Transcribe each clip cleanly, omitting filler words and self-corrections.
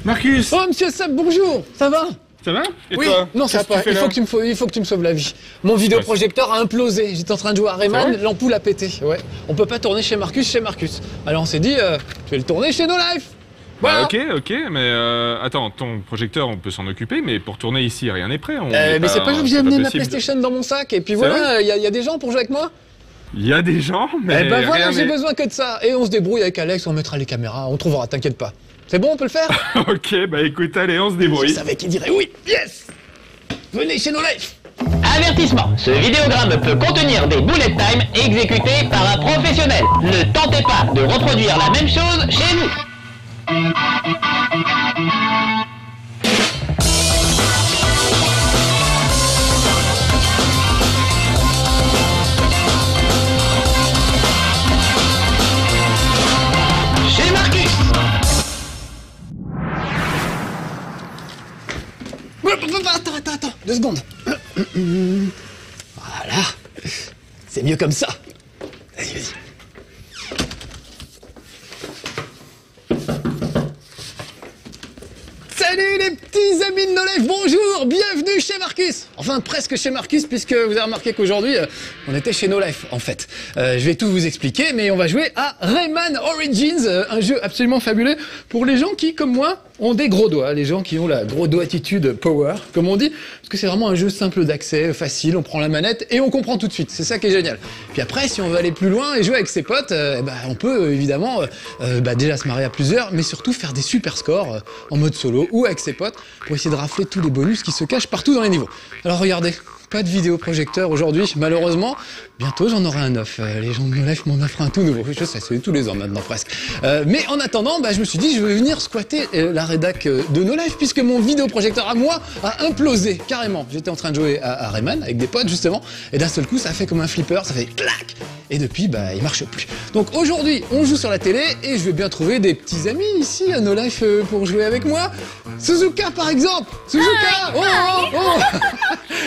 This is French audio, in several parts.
Marcus! Oh, monsieur Seb, bonjour! Ça va? Ça va? Et Oui, toi? non, ça va pas. Il faut que tu me sauves la vie. Mon vidéoprojecteur a implosé. J'étais en train de jouer à Rayman, l'ampoule a pété. Ouais. On peut pas tourner chez Marcus. Alors on s'est dit, je vais le tourner chez No Life. Voilà. Bah, ok, mais attends, ton projecteur, on peut s'en occuper, mais pour tourner ici, rien n'est prêt. Mais c'est pas grave, j'ai amené ma PlayStation dans mon sac, et puis voilà, il y a des gens pour jouer avec moi. Il y a des gens, mais. Eh ben voilà, j'ai n'est... besoin que de ça. Et on se débrouille avec Alex, on mettra les caméras, on trouvera, t'inquiète pas. C'est bon, on peut le faire? Ok, bah écoute, allez, on se débrouille. Je savais qu'il dirait oui, yes! Venez chez No Life. Avertissement, ce vidéogramme peut contenir des bullet time exécutés par un professionnel. Ne tentez pas de reproduire la même chose chez vous. Chez Marcus. Attends, 2 secondes. Voilà. C'est mieux comme ça. Vas-y. Salut les petits amis de No Life, bonjour, bienvenue chez Marcus. Enfin presque chez Marcus puisque vous avez remarqué qu'aujourd'hui on était chez No Life en fait. Je vais tout vous expliquer mais on va jouer à Rayman Origins, un jeu absolument fabuleux pour les gens qui comme moi ont des gros doigts, les gens qui ont la gros doigt attitude power comme on dit, parce que c'est vraiment un jeu simple d'accès, facile, on prend la manette et on comprend tout de suite, c'est ça qui est génial. Puis après si on veut aller plus loin et jouer avec ses potes, on peut évidemment déjà se marier à plusieurs mais surtout faire des super scores en mode solo ou avec ses potes pour essayer de rafler tous les bonus qui se cachent partout dans les niveaux. Alors regardez, pas de vidéoprojecteur aujourd'hui, malheureusement. Bientôt j'en aurai un neuf. Les gens de No Life m'en offrent un tout nouveau. Je sais, c'est tous les ans maintenant presque. Mais en attendant, je me suis dit je vais venir squatter la rédac de No Life puisque mon vidéoprojecteur à moi a implosé carrément. J'étais en train de jouer à Rayman avec des potes justement et d'un seul coup ça fait comme un flipper, ça fait clac et depuis il marche plus. Donc aujourd'hui on joue sur la télé et je vais bien trouver des petits amis ici à No Life pour jouer avec moi. Suzuka par exemple. Suzuka. Oh.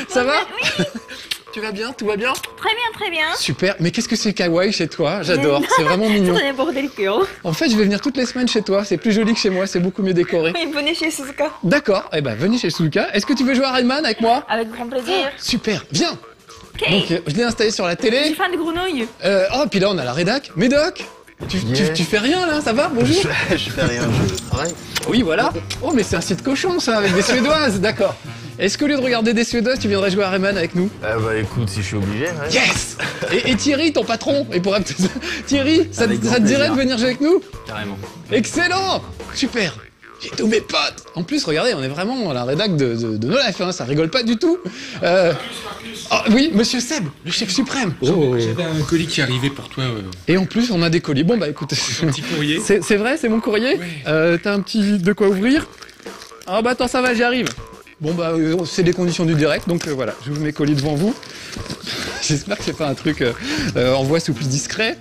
Ça va? Oui. Tu vas bien? Tout va bien? Très bien. Super. Mais qu'est-ce que c'est kawaii chez toi? J'adore. C'est vraiment mignon. C'est bordélique. En fait, je vais venir toutes les semaines chez toi. C'est plus joli que chez moi. C'est beaucoup mieux décoré. Oui, venez chez Suzuka. D'accord. Eh ben, venez chez Suzuka. Est-ce que tu veux jouer à Rayman avec moi? Avec grand plaisir. Super. Viens. Ok. Donc, je l'ai installé sur la Je suis télé. fan de grenouilles. Puis là, on a la rédac. Médoc. Tu fais rien là? Ça va? Bonjour. Je fais rien, je travaille. Oui, voilà. Oh, mais c'est un site cochon ça, avec des Suédoises. D'accord. Est-ce qu'au lieu de regarder des Suédoises, tu viendrais jouer à Rayman avec nous? Écoute, si je suis obligé, ouais. Yes. Et Thierry, ton patron, Thierry, ça te dirait de venir jouer avec nous? Carrément. Excellent. Super. J'ai tous mes potes. En plus, regardez, on est vraiment à la rédac de No Life, hein, ça rigole pas du tout. Oui, monsieur Seb, le chef suprême. J'avais un colis qui arrivait pour toi. Et en plus, on a des colis. Bon, écoute, Un petit courrier. c'est vrai, c'est mon courrier. Ouais. T'as un petit de quoi ouvrir? Ah attends, ça va, j'y arrive. Bon c'est les conditions du direct, donc voilà, j'ouvre mes colis devant vous. J'espère que c'est pas un truc en voix sous plus discret.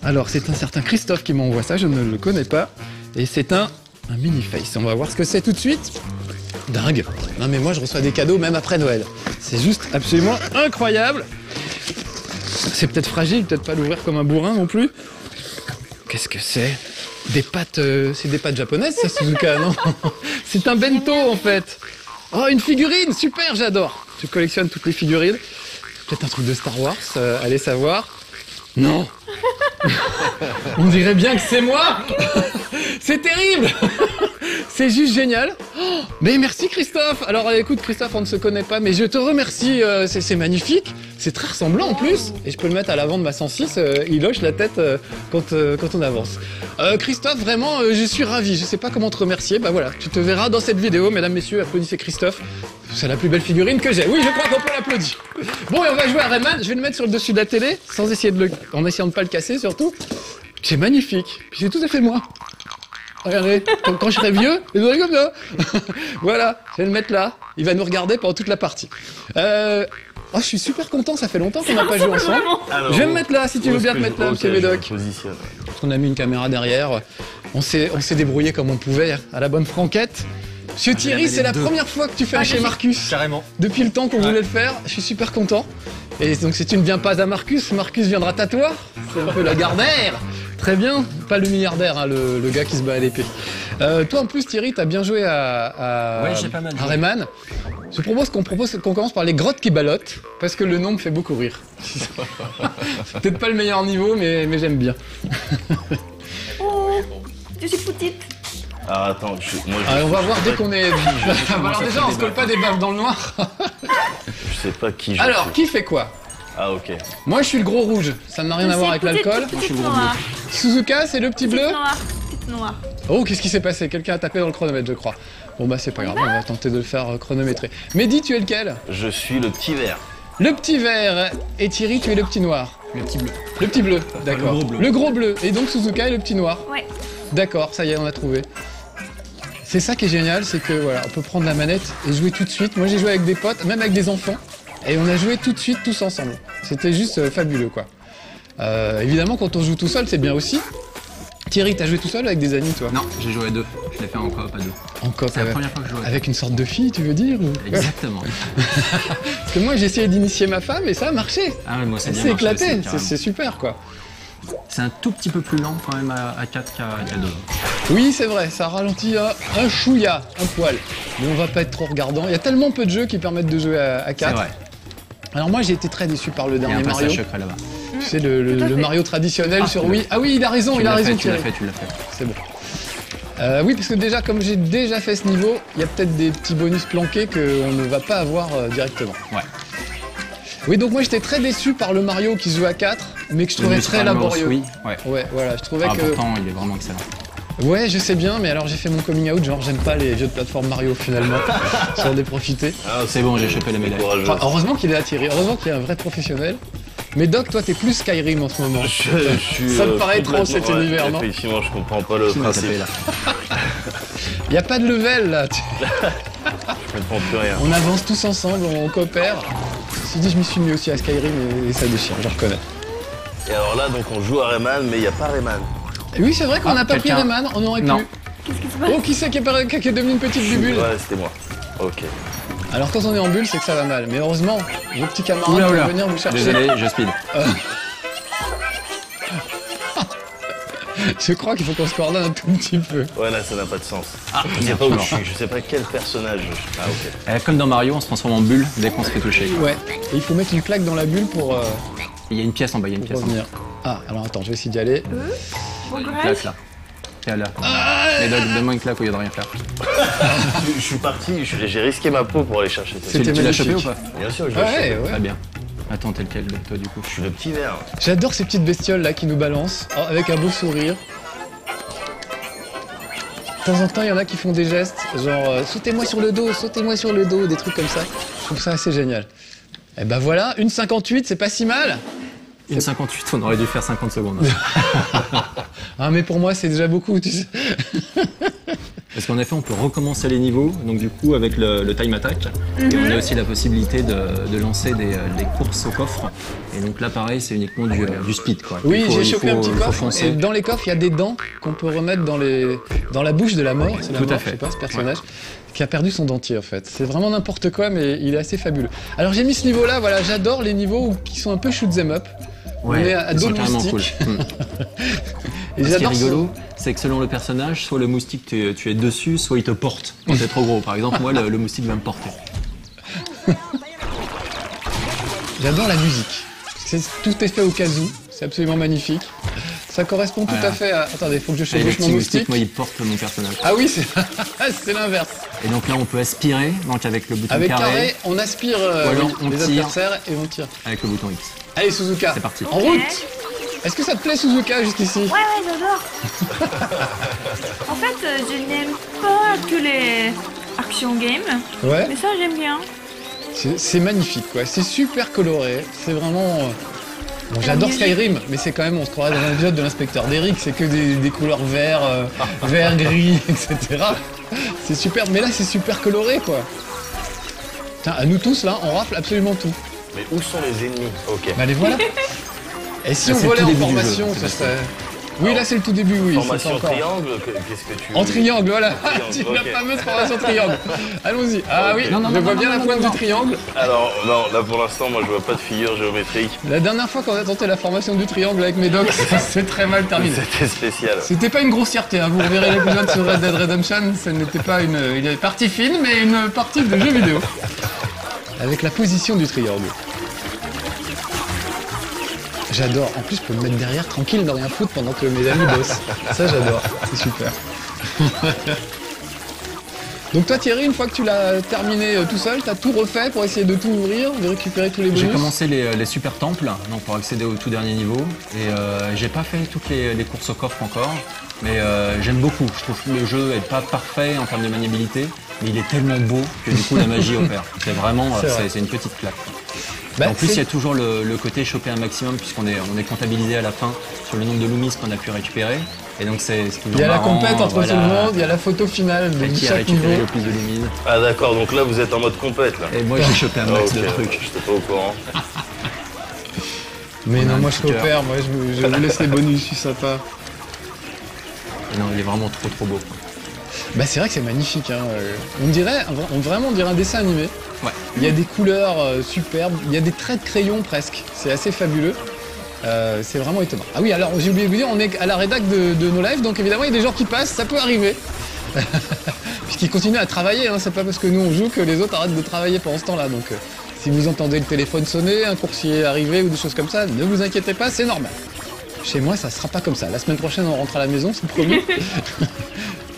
Alors c'est un certain Christophe qui m'envoie ça, je ne le connais pas. Et c'est un mini-face, on va voir ce que c'est tout de suite. Dingue. Non mais moi je reçois des cadeaux même après Noël. C'est juste absolument incroyable. C'est peut-être fragile, peut-être pas l'ouvrir comme un bourrin non plus. Qu'est-ce que c'est? Des pâtes, c'est des pâtes japonaises ça Suzuka, non? C'est un bento en fait. Oh, une figurine, super, j'adore. Je collectionne toutes les figurines. Peut-être un truc de Star Wars, allez savoir. Non. On dirait bien que c'est moi. C'est terrible. C'est juste génial. Oh, mais merci Christophe. Alors écoute Christophe, on ne se connaît pas, mais je te remercie. C'est magnifique. C'est très ressemblant en plus. Et je peux le mettre à l'avant de ma 106. Il hoche la tête quand on avance. Christophe, vraiment, je suis ravi. Je sais pas comment te remercier. Voilà, tu te verras dans cette vidéo. Mesdames, messieurs, applaudissez Christophe. C'est la plus belle figurine que j'ai. Oui, je crois qu'on peut l'applaudir. Bon, et on va jouer à Rayman. Je vais le mettre sur le dessus de la télé, sans essayer en essayant de pas le casser surtout. C'est magnifique. Puis c'est tout à fait moi. Regardez, quand je serai vieux, je serai comme ça. Voilà, je vais le mettre là. Il va nous regarder pendant toute la partie. Je suis super content, ça fait longtemps qu'on n'a pas joué ensemble. Alors, Je vais me mettre là, si tu veux bien te mettre là, monsieur Médoc. On a mis une caméra derrière. On s'est débrouillé comme on pouvait, à la bonne franquette. Monsieur Thierry, c'est la première fois que tu fais un chez Marcus. Carrément. Depuis le temps qu'on voulait le faire, je suis super content. Et donc si tu ne viens pas à Marcus, Marcus viendra à toi. C'est un peu la Gardère. Très bien, pas le milliardaire, hein, le gars qui se bat à l'épée. Toi en plus Thierry, t'as bien joué Ouais, j'ai pas mal joué. à Rayman. Je propose qu'on commence par les grottes qui ballottent, parce que le nom me fait beaucoup rire. C'est peut-être pas le meilleur niveau, mais j'aime bien. Oh, je suis petite. Alors attends, moi On va voir dès qu'on est... Alors déjà, on se colle pas des baffes dans le noir. je sais pas qui je Alors, suis. qui fait quoi? Ah ok. Moi, je suis le gros rouge. Ça n'a rien à voir avec l'alcool. Petite noire. Suzuka, c'est le petit bleu. Petite noire. Oh, qu'est-ce qui s'est passé? Quelqu'un a tapé dans le chronomètre, je crois. Bon bah c'est pas grave, on va tenter de le faire chronométrer. Mehdi, tu es lequel? Je suis le petit vert. Le petit vert. Et Thierry, tu es le petit noir. Le petit bleu. Le petit bleu, d'accord. le gros bleu. Le gros bleu. Et donc Suzuka est le petit noir. Ouais. D'accord, ça y est, on a trouvé. C'est ça qui est génial, c'est que voilà, on peut prendre la manette et jouer tout de suite. Moi j'ai joué avec des potes, même avec des enfants, et on a joué tout de suite tous ensemble. C'était juste fabuleux quoi. Évidemment quand on joue tout seul c'est bien aussi. Thierry, t'as joué tout seul avec des amis toi? Non, j'ai joué à 2. Je l'ai fait en coop à 2. En coop, C'est la première fois que je joue à 2. avec une sorte de fille tu veux dire ou... Exactement. Parce que moi j'ai essayé d'initier ma femme et ça a marché. Ah ouais, moi c'est Elle bien s'est marché éclatée, aussi, carrément. c'est super quoi. C'est un tout petit peu plus lent quand même à 4 qu'à 2. Oui, c'est vrai, ça ralentit un chouïa, un poil. Mais on va pas être trop regardant. Il y a tellement peu de jeux qui permettent de jouer à C'est 4. vrai. Alors moi, j'ai été très déçu par le Il y a dernier un Mario. passage secret là-bas. C'est Tout à le fait. Mario traditionnel Ah, sur tu l'as Wii. Ah oui, il a raison, Tu il a l'as raison, fait, tu l'as Thierry. fait, tu l'as fait. C'est bon. Oui, parce que déjà, comme j'ai déjà fait ce niveau, il y a peut-être des petits bonus planqués qu'on ne va pas avoir directement. Ouais. Oui, donc moi, j'étais très déçu par le Mario qui se joue à 4, mais que je Le trouvais New très Super Mario laborieux. Bros. Oui, ouais. Ouais, voilà, je trouvais Ah, que... pourtant, il est vraiment excellent. Ouais, je sais bien, mais alors j'ai fait mon coming out, genre j'aime pas les jeux de plateforme Mario finalement. J'en ai profité. Ah, C'est bon, j'ai chopé la médaille. courageux. Enfin, heureusement qu'il est attiré, heureusement qu'il est un vrai professionnel. Mais Doc, toi t'es plus Skyrim en ce moment. Je suis, Ça me paraît trop, complètement- cet univers, non? Effectivement, je comprends pas le Qui m'a principe. tapé là? Y a pas de level là. Je comprends plus rien. On avance tous ensemble, on coopère. Ceci dit, je m'y suis mis aussi à Skyrim et ça déchire, je reconnais. Et alors là, donc on joue à Rayman, mais il n'y a pas Rayman. Et oui, c'est vrai qu'on n'a pas pris quelqu'un- Rayman, on aurait Non. pu. Qu'est-ce qui se passe? Oh, qui c'est qui est devenu une petite bubule? Ouais, c'était moi. Ok. Alors quand on est en bulle, c'est que ça va mal. Mais heureusement, vos petits camarades Oula, vont oula. venir vous chercher. Désolé, je speed. Je crois qu'il faut qu'on se coordonne un tout petit peu. Ouais, là, ça n'a pas de sens. Ah, Je sais merde, pas où je alors. suis, je sais pas quel personnage je suis. Ah, ok. Comme dans Mario, on se transforme en bulle dès qu'on se fait toucher. Ouais, et il faut mettre une claque dans la bulle pour Il y a une pièce en bas, il y a une pièce en bas. revenir. Ah, alors attends, je vais essayer d'y aller. Bon Une courage. claque là. Tiens là. Mais donne-moi une claque au lieu de rien faire. Je suis parti, j'ai risqué ma peau pour aller chercher ça. C'était Tu l'as chopé ou magnifique. pas? Bien sûr que je l'ai Ouais, chopé. ouais. Très bien. Attends, t'es lequel toi du coup? Je suis le petit vert. J'adore ces petites bestioles là qui nous balancent, avec un beau sourire. De temps en temps, il y en a qui font des gestes, genre sautez-moi sur le dos, des trucs comme ça. Je trouve ça assez génial. Et ben voilà, une 58, c'est pas si mal. Une 58, on aurait dû faire 50 secondes. Ah mais pour moi, c'est déjà beaucoup, tu sais. Parce qu'en effet, on peut recommencer les niveaux, donc du coup avec le time attack. Et on a aussi la possibilité de lancer des courses au coffre. Et donc là, pareil, c'est uniquement du speed, quoi. Oui, Il faut- j'ai il chopé un faut- petit il faut coffre. foncer. Et dans les coffres, il y a des dents qu'on peut remettre dans la bouche de la mort. C'est la Tout à mort, fait. je sais pas, ce personnage, qui a perdu son dentier en fait. C'est vraiment n'importe quoi, mais il est assez fabuleux. Alors j'ai mis ce niveau-là, voilà, j'adore les niveaux qui sont un peu shoot 'em up. On est à ils dos sont de carrément cool. moustique. Hmm. Et Ce qui est j'adore rigolo, c'est que selon le personnage, soit le moustique tu es dessus, soit il te porte quand t'es trop gros. Par exemple, moi, le moustique va me porter. J'adore la musique. Tout est fait au kazoo, c'est absolument magnifique. Ça correspond tout Voilà. à fait à... Attendez, faut que je Et le chevauche mon petit moustique. moustique, moi, il porte mon personnage. Ah oui, c'est c'est l'inverse. Et donc là, on peut aspirer, donc avec le bouton Avec carré, carré, on aspire Ou alors, on les tire. adversaires et on tire. avec le bouton X. Allez Suzuka, C'est parti. en route. Est-ce que ça te plaît Suzuka jusqu'ici? Ouais, j'adore. En fait, je n'aime pas tous les action games, Ouais. mais ça j'aime bien. C'est magnifique quoi, c'est super coloré, c'est vraiment... Bon, j'adore Skyrim, mais c'est quand même, on se croirait dans un épisode de l'inspecteur Derrick, c'est que des couleurs vert, vert, gris, etc. C'est super, mais là c'est super coloré quoi. Tiens, à nous tous là, on rafle absolument tout. Mais où sont les ennemis? Ok. Bah les voilà. Et si Ah, on c'est volait le en tout début du formation, jeu, ce c'est serait... Oui, là c'est le tout début, oui. c'est Formation encore... triangle, qu'est-ce que tu... En triangle, voilà. Triangle, La ok. fameuse formation triangle. Allons-y. Ah oui, Non, non, je non, vois non, bien non, la non, pointe non. du triangle. Alors, non, là pour l'instant, moi je vois pas de figure géométrique. La dernière fois qu'on a tenté la formation du triangle avec mes docs, c'est très mal terminé. C'était spécial. C'était pas une grossièreté, hein. Vous reverrez l'épisode sur Red Dead Redemption, ce n'était pas une partie fine, mais une partie de jeu vidéo. Avec la position du triangle. J'adore. En plus, je peux me mettre derrière tranquille, ne rien foutre pendant que mes amis bossent. Ça, j'adore. C'est super. Donc toi, Thierry, une fois que tu l'as terminé tout seul, t'as tout refait pour essayer de tout ouvrir, de récupérer tous les bonus. J'ai commencé les super temples, donc pour accéder au tout dernier niveau. Et j'ai pas fait toutes les courses au coffre encore, mais j'aime beaucoup. Je trouve que le jeu est pas parfait en termes de maniabilité, mais il est tellement beau que du coup la magie opère. C'est vraiment, C'est vrai. c'est une petite claque. Bah, En plus, c'est- il y a toujours le côté choper un maximum, puisqu'on est comptabilisé à la fin sur le nombre de loomies qu'on a pu récupérer. Et donc, c'est toujours il y a la marrant, compète entre voilà, tout le monde, il y a la photo finale de qui a chaque récupéré niveau. le plus de loomies. Ah d'accord, donc là vous êtes en mode compète là. Et moi, j'ai chopé un Ah, max ok, de trucs. j'étais pas au courant. Mais On a non, un moi je petit cœur. coopère, moi je vous laisse les bonus, je suis sympa. Et non, il est vraiment trop beau. Bah c'est vrai que c'est magnifique, hein. Vraiment on dirait un dessin animé. Ouais. Il y a des couleurs superbes, il y a des traits de crayon presque, c'est assez fabuleux. C'est vraiment étonnant. Ah oui, alors j'ai oublié de vous dire, on est à la rédac de nos lives, donc évidemment il y a des gens qui passent, ça peut arriver. Puisqu'ils continuent à travailler, hein. C'est pas parce que nous on joue que les autres arrêtent de travailler pendant ce temps-là. Donc si vous entendez le téléphone sonner, un coursier arriver ou des choses comme ça, ne vous inquiétez pas, c'est normal. Chez moi ça sera pas comme ça. La semaine prochaine on rentre à la maison, c'est promis.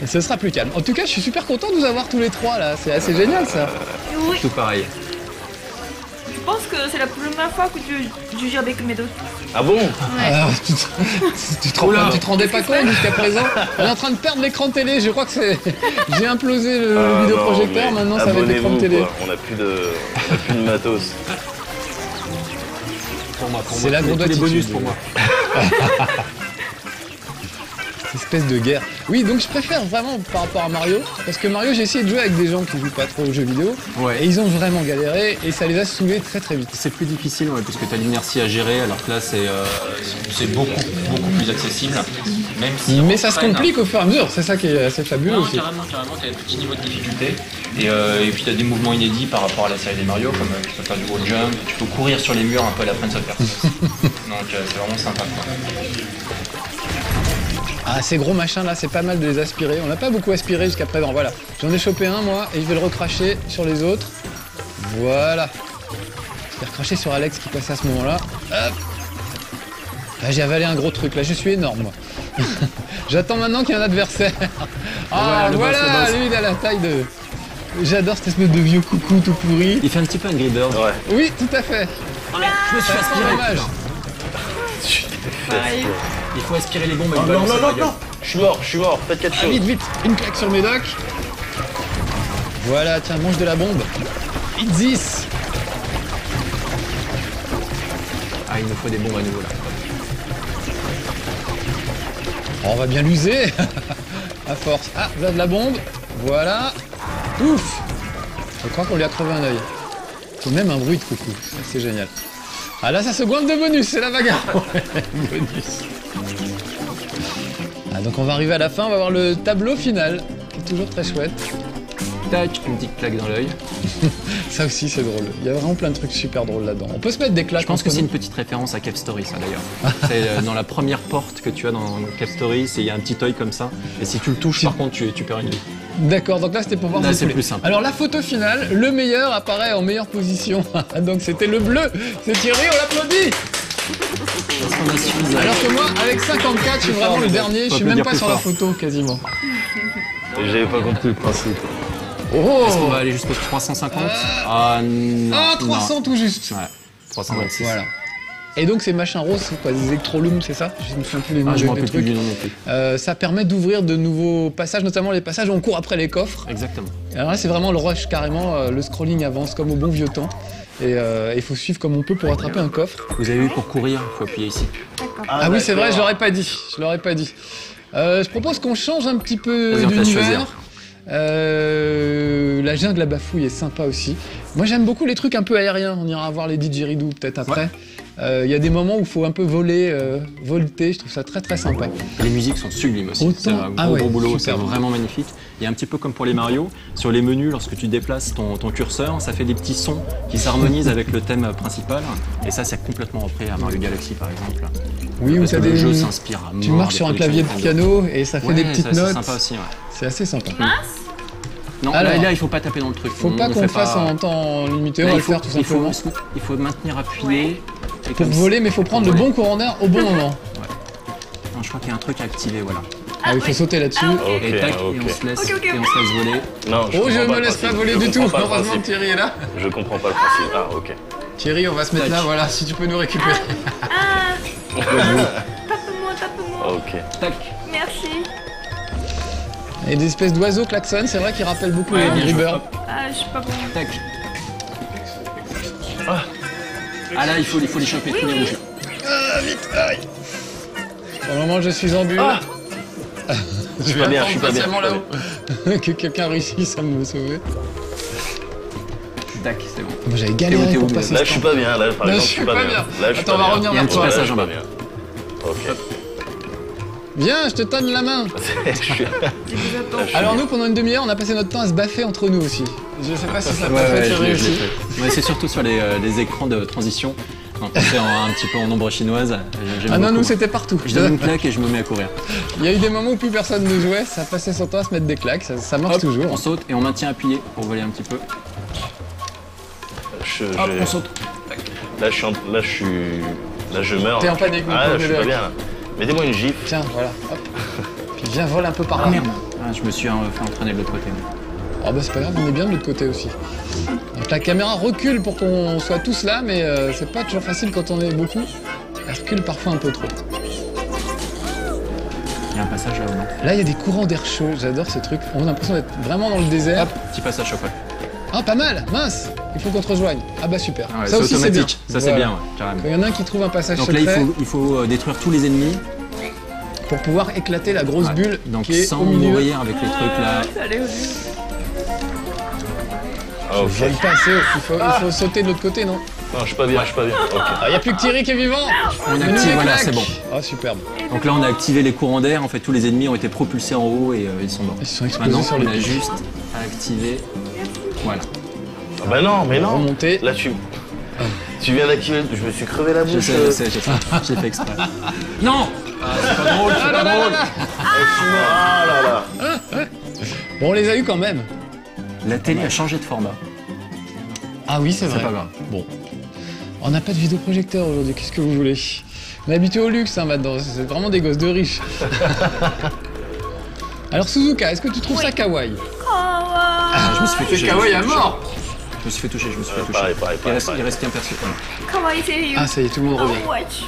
Et ce sera plus calme. En tout cas, je suis super content de vous avoir tous les trois là, c'est assez génial ça. Oui, Tout pareil. je pense que c'est la première fois que tu joues avec mes doigts. Ah bon? Alors, tu te rendais pas compte jusqu'à présent? On est en train de perdre l'écran de télé, je crois que c'est. J'ai implosé le Ah, vidéoprojecteur, non, mais maintenant ça va être l'écran de abonnez-vous, télé. quoi. On a plus de matos. Pour moi, C'est la tous grande les attitude. bonus pour moi. Espèce de guerre. Oui, donc je préfère vraiment par rapport à Mario, parce que Mario, j'ai essayé de jouer avec des gens qui jouent pas trop aux jeux vidéo, Ouais. et ils ont vraiment galéré, et ça les a saoulés très très vite. C'est plus difficile, ouais, parce que tu as l'inertie à gérer, alors que là, c'est beaucoup plus accessible. Même si Mais on ça se traîne. complique au fur et à mesure, c'est ça qui est assez fabuleux Non, aussi. carrément, tu as des petits niveaux de difficulté. Et puis tu as des mouvements inédits par rapport à la série des Mario, comme tu peux faire du wall jump, tu peux courir sur les murs un peu à la Prince of Persia. Donc c'est vraiment sympa. Quoi. Ah, ces gros machins là, c'est pas mal de les aspirer. On n'a pas beaucoup aspiré jusqu'à présent, voilà. J'en ai chopé un moi, et je vais le recracher sur les autres. Voilà. Je vais recracher sur Alex qui passait à ce moment-là. Hop. Là, j'ai avalé un gros truc, là je suis énorme moi. J'attends maintenant qu'il y ait un adversaire. Ah voilà, le boss, le boss. lui il a la taille de... J'adore cette espèce de vieux coucou tout pourri. Il fait un petit peu un Bird. Ouais. Oui, tout à fait. Je me suis C'est aspiré. dommage. Il faut aspirer les bombes avec Non, non, non, non. Je suis mort, faites quelque Ah, chose. vite, vite, une claque sur le médoc. Voilà, tiens, mange de la bombe. Vite 10. Ah, il nous faut des bombes à nouveau là. Oh, on va bien l'user. À force. Ah, là de la bombe. Voilà. Ouf. Je crois qu'on lui a crevé un œil. C'est même un bruit de coucou. C'est génial. Ah là, ça se goinfre de bonus, c'est la bagarre. Ouais, bonus. Ah, donc on va arriver à la fin, on va voir le tableau final, qui est toujours très chouette. Tac, une petite claque dans l'œil. Ça aussi, c'est drôle. Il y a vraiment plein de trucs super drôles là-dedans. On peut se mettre des claques. Je pense que entre c'est nous. une petite référence à Cave Story, ça d'ailleurs. C'est dans la première porte que tu as dans Cave Story, il y a un petit œil comme ça. Et si tu le touches, par contre, tu perds une vie. D'accord, donc là c'était pour voir Là, si c'est vous plus voulez. simple. Alors la photo finale, le meilleur apparaît en meilleure position. Donc c'était le bleu. C'est Thierry, on l'applaudit. Parce qu'on a suffisamment. Alors que moi, avec 54, je suis vraiment le dernier. Je suis même pas sur la photo quasiment. J'avais pas compris le principe. Oh Est-ce qu'on va aller jusqu'au 350 Ah non. Ah, 300 tout juste. Ouais, 326. Voilà. Et donc ces machins roses, c'est quoi, des électrolooms, c'est ça? Je me souviens plus les noms Ah, je me des rappelle plus trucs. du nom non plus. Ça permet d'ouvrir de nouveaux passages, notamment les passages où on court après les coffres. Exactement. Alors là, c'est vraiment le rush carrément. Le scrolling avance comme au bon vieux temps. Et il faut suivre comme on peut pour attraper un coffre. Vous avez vu pour courir, il faut appuyer ici. Ah oui, c'est vrai, je l'aurais pas dit. Je l'aurais pas dit. Je propose qu'on change un petit peu Vas-y, on te laisse d'univers. choisir. La jungle à Bafouille est sympa aussi. Moi, j'aime beaucoup les trucs un peu aériens. On ira voir les didgeridoo peut-être après. Il y a des moments où il faut un peu voler, volter. Je trouve ça très très sympa. Les musiques sont sublimes aussi. Autant- C'est un ah gros, ouais, gros boulot, c'est superbe. vraiment magnifique. Et un petit peu comme pour les Mario, sur les menus, lorsque tu déplaces ton curseur, ça fait des petits sons qui s'harmonisent avec le thème principal. Et ça, c'est complètement repris à Mario Galaxy, par exemple. Oui, où Parce t'as que le des. jeu s'inspire à Tu mort marches des sur un productions clavier de Nintendo. piano et ça fait Ouais, des petites ça, notes. C'est sympa aussi, ouais. C'est assez sympa. Non, Alors, là, il faut pas taper dans le truc. Faut pas On qu'on fait le fasse en temps limité, on va le faire tout simplement. Il faut maintenir appuyé. et Pour comme voler, mais il faut prendre le voler. bon courant d'air au bon moment. Non, je crois qu'il y a un truc à activer, voilà. Ah, il faut sauter là-dessus. Ok, Et tac, ok. et on se laisse, Ok, ok, et on se laisse voler. Non, Oh, je comprends me le laisse pas principe. voler Je du tout. comprends pas le Heureusement que principe. Thierry est là. Je comprends pas le principe. Ah, ok. Thierry, on va se mettre Tac. là, voilà, si tu peux nous récupérer. Ah, tape-moi. Ok. Tac. Merci. Et des espèces d'oiseaux klaxonnent, c'est vrai qu'ils rappellent beaucoup les Angry Birds. Ah, je suis pas bon. Tac. Ah là, il faut les choper, tous les rouges. Pour le moment, je suis en bulle. Je suis pas bien, je suis pas bien. Patiemment là-haut. Que quelqu'un réussisse à me sauver. Tac, c'est bon. Moi, j'avais galéré Théo, pour Théo, passer Là, ce je suis temps. pas bien. Là, par Là, exemple, je suis pas bien. Là, je suis Attends, pas on va bien. revenir Il y a un vers petit toi. Là, je passage suis en pas bas. bien. Ok. Viens, je te donne la main. Je suis- Je vous attends. Alors nous, pendant une demi-heure, on a passé notre temps à se baffer entre nous aussi. Je sais pas si ça t'a Ouais, fait ouais, je Thierry l'ai aussi. fait. Ouais, c'est surtout sur les écrans de transition. Quand on fait un petit peu en ombre chinoise. J'aime Ah non, beaucoup. nous c'était partout. Je donne une claque et je me mets à courir. Il y a eu des moments où plus personne ne jouait, ça passait son temps à se mettre des claques, ça marche Hop, toujours. on saute et on maintient appuyé pour voler un petit peu. je- Hop, je- on saute. Là, je meurs. T'es en panique, mon Ah, pauvre là, je suis pas Médéric. bien là. Mettez-moi une gifle. Tiens, voilà, hop. Puis viens, vole un peu par là. Ah merde. Ah, je me suis fait entraîner de l'autre côté. Oh bah c'est pas grave, on est bien de l'autre côté aussi. Donc la caméra recule pour qu'on soit tous là, mais c'est pas toujours facile quand on est beaucoup. Elle recule parfois un peu trop. Il y a un passage là, non? Là, il y a des courants d'air chaud, j'adore ces trucs. On a l'impression d'être vraiment dans le désert. Hop, petit passage chocolat. Ah, pas mal, mince. Il faut qu'on te rejoigne. Ah bah super. Ah ouais, ça c'est aussi c'est bien. automatique. Ça c'est Voilà. bien, ouais, carrément. Il y en a un qui trouve un passage Donc là, secret il faut détruire tous les ennemis. pour pouvoir éclater la grosse Ouais. bulle Donc qui est sans au milieu. mourir avec les trucs là. Ça allait au début. Ah, ok. Je vole pas assez, il faut sauter de l'autre côté, non? Non, je suis pas bien, je suis pas bien. Ok. Ah, il y a plus que Thierry qui est vivant. On Mets-nous active, des voilà, claques. c'est bon. Ah superbe. Donc là, on a activé les courants d'air. En fait, tous les ennemis ont été propulsés en haut et ils sont morts. Ils sont explosés Maintenant, sur on les a pics. juste à activer. Voilà. Ah bah non, mais non. Remonter. Là, tu viens d'activer. Je me suis crevé la Je bouche. sais. J'ai fait exprès. Non. Ah, c'est pas drôle, c'est pas drôle. Ah là là. Bon, on les a eu quand même. La télé a changé de format. Ah oui, c'est C'est vrai. pas grave. Bon. On n'a pas de vidéoprojecteur aujourd'hui, qu'est-ce que vous voulez? On est habitué au luxe hein, maintenant, c'est vraiment des gosses de riches. Alors Suzuka, est-ce que tu trouves ça kawaii? Ah, je me suis fait toucher. kawaii à mort. Je me suis fait toucher. Pareil. Il reste qu'un perso. Kawaii sérieux. Ah ça y est, tout le monde revient. Oh, watch.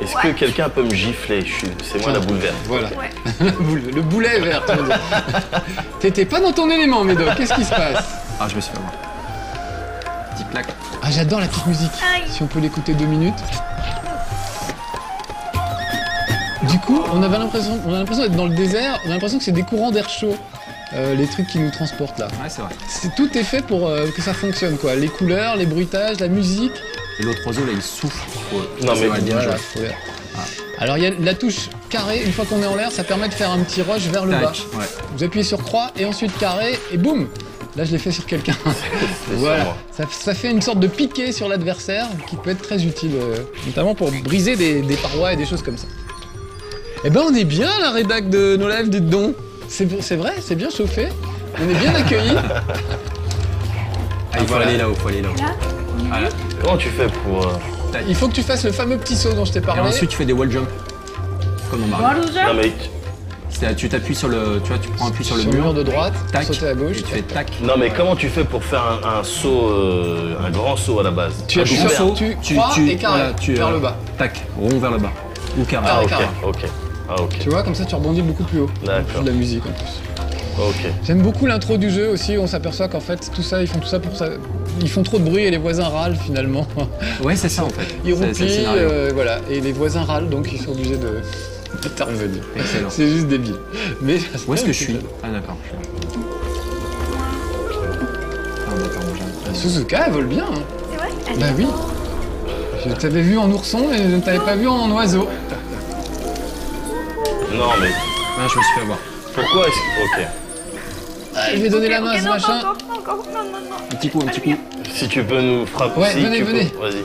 Est-ce que quelqu'un peut me gifler? C'est moi la boule verte. Voilà, Ouais. le boulet vert. tu veux dire. T'étais pas dans ton élément, Médoc, qu'est-ce qui se passe? Ah, je me suis fait avoir. Petite claque. Ah j'adore la petite musique, Aïe. si on peut l'écouter 2 minutes. Du coup, on a l'impression d'être dans le désert, on a l'impression que c'est des courants d'air chaud, les trucs qui nous transportent là. Ouais, c'est vrai. Tout est fait pour que ça fonctionne quoi. Les couleurs, les bruitages, la musique. Et l'autre oiseau, là, il souffle. Non, mais bien Voilà, joué. faut faire. Alors il y a la touche carré, une fois qu'on est en l'air, ça permet de faire un petit rush vers le bas. Tac. Ouais. Vous appuyez sur croix et ensuite carré et boum. Là je l'ai fait sur quelqu'un. C'est Voilà. sur moi. Ça fait une sorte de piqué sur l'adversaire qui peut être très utile, notamment pour briser des parois et des choses comme ça. Eh ben on est bien la rédac de nos lives, dites donc. C'est vrai, c'est bien chauffé. On est bien accueillis. Ah, il faut aller là-haut, Là, Voilà. Comment tu fais pour. Il faut que tu fasses le fameux petit saut dont je t'ai Et parlé. ensuite, tu fais des wall jump. Comme on Mario. Non, mais. C'est-à-dire, tu t'appuies sur le. Tu vois, tu prends appui sur le mur. de droite, Tac. sauter à gauche. Et tu fais tac. Non, mais comment tu fais pour faire un saut, un grand saut à la base? Tu Un appuies bout sur vert. tu crois et carré vers le bas. Tac, rond vers le bas. Ou carré. Ah, carré. ok. Tu vois, comme ça tu rebondis beaucoup plus haut. D'accord. De la musique en plus. Ok. J'aime beaucoup l'intro du jeu aussi, on s'aperçoit qu'en fait tout ça, ils font tout ça pour ça. Ils font trop de bruit et les voisins râlent finalement. Ouais, c'est ça en fait. Ils C'est le roupillent, scénario. voilà, et les voisins râlent donc ils sont obligés d'intervenir. Excellent. C'est juste débile. Mais Où est-ce que je suis? Ah, d'accord. Je suis là. Ah, d'accord, bon, j'arrive. Suzuka, elle vole bien. Hein. c'est vrai. Elle Bah est oui. Je t'avais vu en ourson, mais je ne t'avais pas vu en oiseau. Non, mais Ah, je me suis fait avoir. pourquoi est-ce que... Ok. Ah, je vais donner la main à Ok, ce non, machin. encore, encore, non, non, non. Un petit coup, un petit coup. Si tu peux nous frapper... Ouais, si venez, tu peux- venez. Vas-y.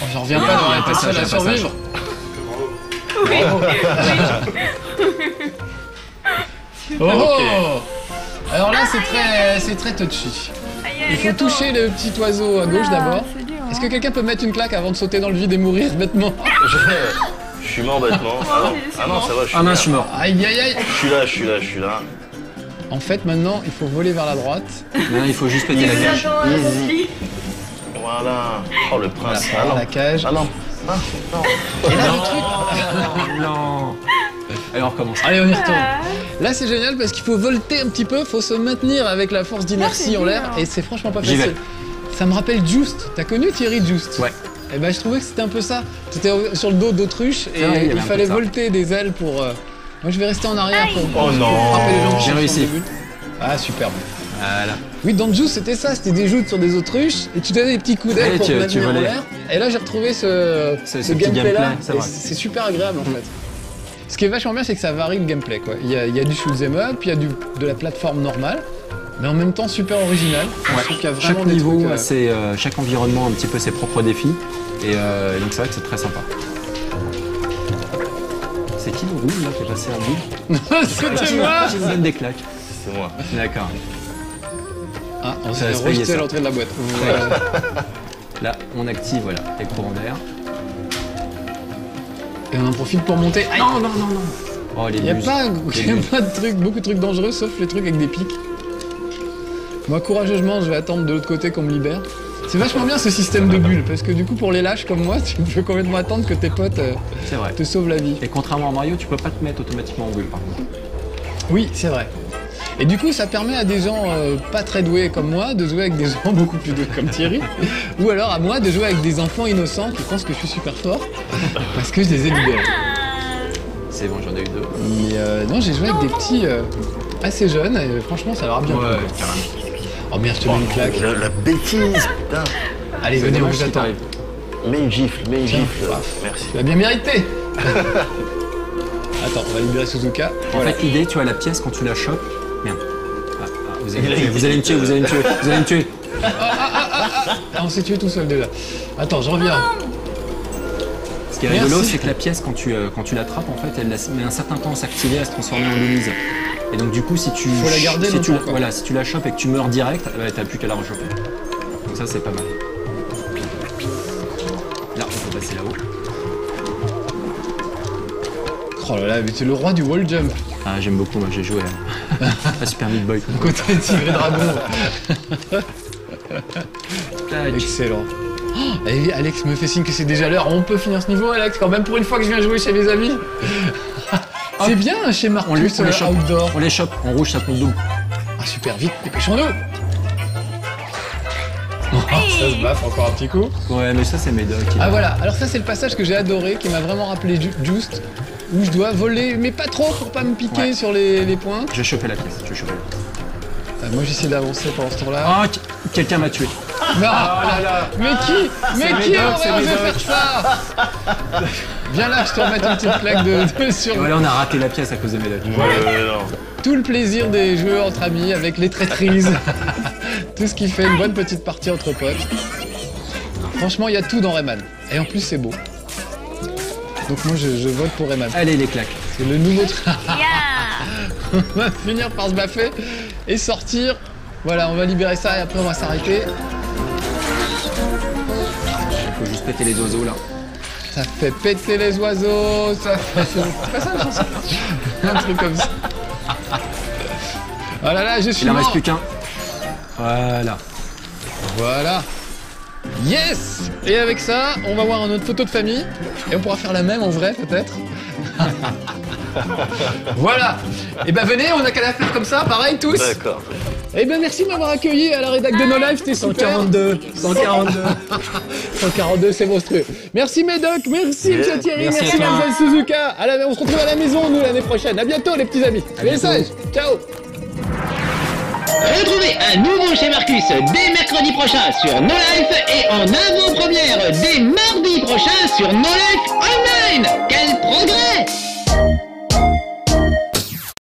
Oh, j'en reviens pas d'avoir été passage, seul à un passage. survivre. Bravo. Oh, oh. Alors là, c'est très touchy. Aïe, Il aïe, faut aïe, toucher le petit oiseau à gauche Ah, d'abord. c'est dur, Est-ce hein. que quelqu'un peut mettre une claque avant de sauter dans le vide et mourir bêtement? Je suis mort bêtement. Ah non, c'est ah non, mort. ça va, je suis Ah mince, là. je suis mort. Aïe aïe aïe. Je suis là, je suis là, je suis là. En fait, maintenant, il faut voler vers la droite. Maintenant, il faut juste péter la cage. Attends, vas-y. Voilà. Oh, le Voilà, prince. par la cage. Ah non. Ah, non. Et là, le truc. Non. Allez, on recommence. Allez, on y retourne. Ah. Là, c'est génial parce qu'il faut volter un petit peu, faut se maintenir avec la force d'inertie c'est en l'air, dur. et c'est franchement pas J'y facile. Ça me rappelle Just. T'as connu Thierry Just? Ouais. Et ben, je trouvais que c'était un peu ça. T'étais sur le dos d'autruche et C'est vrai, il y avait il un peu fallait de ça. volter des ailes pour. Moi, je vais rester en arrière pour Oh non. frapper les gens qui J'ai sont réussi. sur le début. Ah, superbe. Voilà. Oui, dans Juice, c'était ça, c'était des joutes sur des autruches, et tu donnais des petits coups d'aile Ouais, pour tu te maintenir en volais. l'air. Et là, j'ai retrouvé ce Ce petit gameplay-là, gameplay, c'est et vrai. c'est super agréable en fait. Ce qui est vachement bien, c'est que ça varie le gameplay, quoi. Il y a du shoot'em up, puis il y a de la plateforme normale, mais en même temps super original. Je trouve qu'il y a vraiment Chaque des niveau trucs, a chaque environnement a un petit peu ses propres défis. Et donc c'est vrai que c'est très sympa. C'est qui le rouge là qui est passé à bout C'était moi. Qui me donne des claques. C'est moi. D'accord. Ah, on Ça va s'est se payer, rejeté à ça. l'entrée de la boîte. Là, on active voilà, les courants d'air. Et on en profite pour monter. Aïe. Non, non, non, non. Oh, les Il n'y a buses. pas, Les y a buses. pas de trucs, beaucoup de trucs dangereux, sauf les trucs avec des pics. Moi, courageusement, je vais attendre de l'autre côté qu'on me libère. C'est vachement bien ce système de bulles, parce que du coup, pour les lâches comme moi, tu peux complètement attendre que tes potes C'est vrai. te sauvent la vie. Et contrairement à Mario, tu peux pas te mettre automatiquement en bulle par contre. Oui, c'est vrai. Et du coup, ça permet à des gens pas très doués comme moi de jouer avec des gens beaucoup plus doués comme Thierry, ou alors à moi de jouer avec des enfants innocents qui pensent que je suis super fort, parce que je les ai libérés. C'est bon, j'en ai eu deux. Mais non, j'ai joué avec des petits assez jeunes, et franchement, ça leur a bien plu. quoi. carrément. Oh merde, je te mets une claque. La bêtise, putain. Allez, C'est venez, on dommage vous qu'il attend. t'arrive. Mets une gifle, mets une Tiens, gifle. paf. Merci. Tu l'as bien mérité. Attends, on va libérer Suzuka. En fait, l'idée, tu as la pièce quand tu la chopes. Merde. Ah, vous allez me tuer, vous allez me tuer, vous allez me tuer, vous allez me tuer. Ah, on s'est tué tout seul déjà. Attends, je reviens. Ce qui est Merci. rigolo, c'est que la pièce, quand tu l'attrapes, en fait, elle met un certain temps à s'activer, à se transformer en Louise. Et donc, du coup, si tu. Faut la garder si tu, longtemps, quoi. Voilà, si tu la chopes et que tu meurs direct, t'as plus qu'à la rechoper. Donc, ça, c'est pas mal. Là, on peut passer là-haut. Oh là là, mais t'es le roi du wall jump. Ah, j'aime beaucoup, moi, j'ai joué à Super Meat Boy. Côté tigre et dragon. Tac. Excellent. Oh, et Alex me fait signe que c'est déjà l'heure. On peut finir ce niveau, Alex, quand même pour une fois que je viens jouer chez mes amis. C'est bien chez On les Marcus chope. Outdoor. On les chope. En rouge, ça compte double. Ah super, vite, dépêchons-nous. Oh, ça se baffe encore un petit coup. Ouais, mais ça, c'est Médoc. Ah voilà, alors ça c'est le passage que j'ai adoré, qui m'a vraiment rappelé Just, où je dois voler, mais pas trop pour pas me piquer Ouais. sur les points. Je vais choper la pièce. Je vais choper la pièce. Moi j'essaie d'avancer pendant ce temps-là. Ah, quelqu'un m'a tué. Non, mais qui Médoc, c'est aurait osé Médoc. faire ça? Viens là, je te remets une petite plaque de sur Et voilà, on a raté la pièce à cause de Médoc. Non. tout le plaisir des jeux entre amis, avec les traîtrises, tout ce qui fait une bonne petite partie entre potes. Franchement, il y a tout dans Rayman. Et en plus, c'est beau. Donc moi, je vote pour Rayman. Allez, les claques. C'est le nouveau train. Yeah. On va finir par se baffer et sortir. Voilà, on va libérer ça et après on va s'arrêter. Il faut juste péter les oiseaux, là. Ça fait péter les oiseaux, ça fait... C'est pas ça la chanson? Un truc comme ça. Oh là là, je suis Il en reste mort. plus qu'un. Voilà. Voilà. Yes. Et avec ça, on va voir notre photo de famille. Et on pourra faire la même en vrai, peut-être. Voilà. Et ben venez, on a qu'à la faire comme ça, pareil tous. D'accord. Et ben merci de m'avoir accueilli à la rédac de No Life, c'était super. 142, c'est monstrueux. Merci Médoc, merci Yeah. Monsieur Thierry, Merci merci à toi. Mademoiselle Suzuka. On se retrouve à la maison, nous, l'année prochaine. À bientôt, les petits amis. bientôt. Message. Ciao. Et Retrouvez un nouveau chez Marcus dès mercredi prochain sur No Life et en avant-première dès mardi prochain sur No Life Online. Quel progrès!